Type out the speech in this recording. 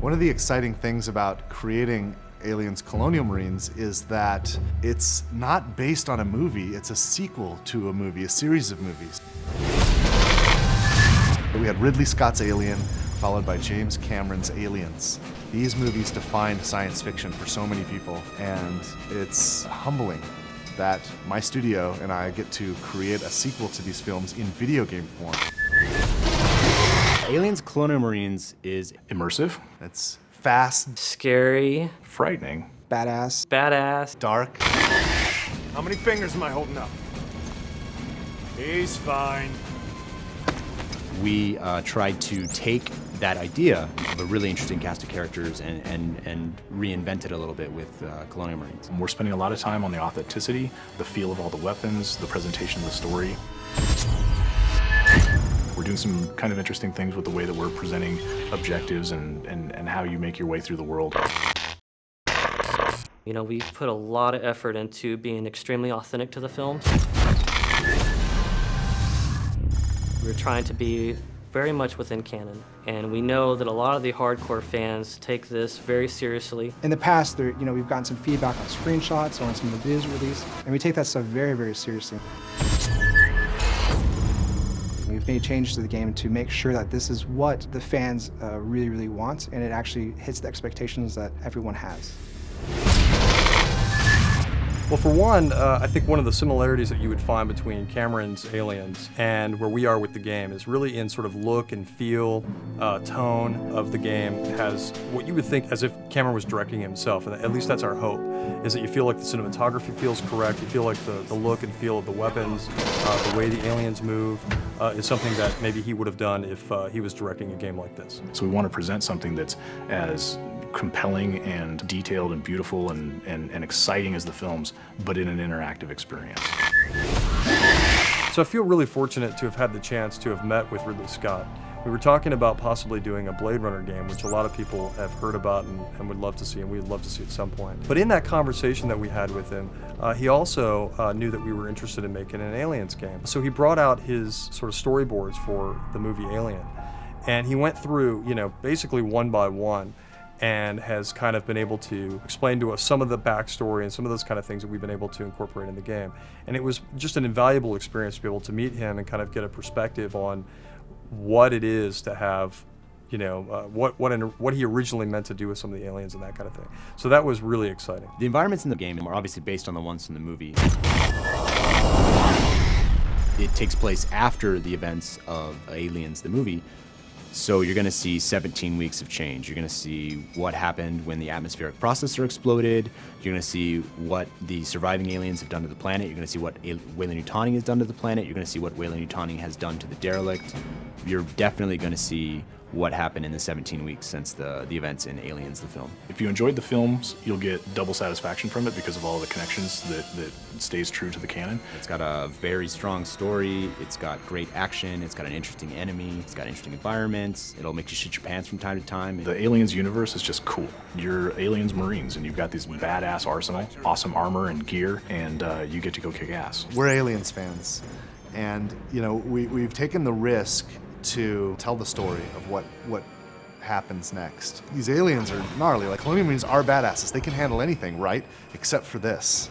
One of the exciting things about creating Aliens Colonial Marines is that it's not based on a movie, it's a sequel to a movie, a series of movies. We had Ridley Scott's Alien, followed by James Cameron's Aliens. These movies defined science fiction for so many people, and it's humbling that my studio and I get to create a sequel to these films in video game form. Aliens Colonial Marines is immersive. It's fast, scary, frightening, badass, dark. How many fingers am I holding up? He's fine. We tried to take that idea of a really interesting cast of characters and reinvent it a little bit with Colonial Marines. We're spending a lot of time on the authenticity, the feel of all the weapons, the presentation of the story. We're doing some kind of interesting things with the way that we're presenting objectives and how you make your way through the world. You know, we put a lot of effort into being extremely authentic to the films. We're trying to be very much within canon, and we know that a lot of the hardcore fans take this very seriously. In the past, we've gotten some feedback on screenshots or on some of the videos released, and we take that stuff very, very seriously. We've made changes to the game to make sure that this is what the fans really, really want, and it actually hits the expectations that everyone has. Well, for one, I think one of the similarities that you would find between Cameron's Aliens and where we are with the game is really in sort of look and feel, tone of the game. It has what you would think as if Cameron was directing himself, and at least that's our hope, is that you feel like the cinematography feels correct, you feel like the look and feel of the weapons, the way the aliens move, is something that maybe he would have done if he was directing a game like this. So we want to present something that's as compelling and detailed and beautiful and exciting as the films, but in an interactive experience. So I feel really fortunate to have had the chance to have met with Ridley Scott. We were talking about possibly doing a Blade Runner game, which a lot of people have heard about and would love to see, and we'd love to see at some point. But in that conversation that we had with him, he also knew that we were interested in making an Aliens game. So he brought out his sort of storyboards for the movie Alien, and he went through, basically one by one, and has kind of been able to explain to us some of the backstory and some of those kind of things that we've been able to incorporate in the game. And it was just an invaluable experience to be able to meet him and kind of get a perspective on what it is to have, what he originally meant to do with some of the aliens and that kind of thing. So that was really exciting. The environments in the game are obviously based on the ones from the movie. It takes place after the events of Aliens, the movie. So you're going to see 17 weeks of change. You're going to see what happened when the atmospheric processor exploded. You're going to see what the surviving aliens have done to the planet. You're going to see what Weyland-Yutani has done to the planet. You're going to see what Weyland-Yutani has done to the derelict. You're definitely going to see what happened in the 17 weeks since the events in Aliens, the film. If you enjoyed the films, you'll get double satisfaction from it because of all the connections that stays true to the canon. It's got a very strong story, it's got great action, it's got an interesting enemy, it's got interesting environments, it'll make you shit your pants from time to time. The Aliens universe is just cool. You're Aliens Marines and you've got these badass arsenal, awesome armor and gear, and you get to go kick ass. We're Aliens fans, and we've taken the risk to tell the story of what happens next. These aliens are gnarly. Like, Colonial Marines are badasses. They can handle anything, right? Except for this.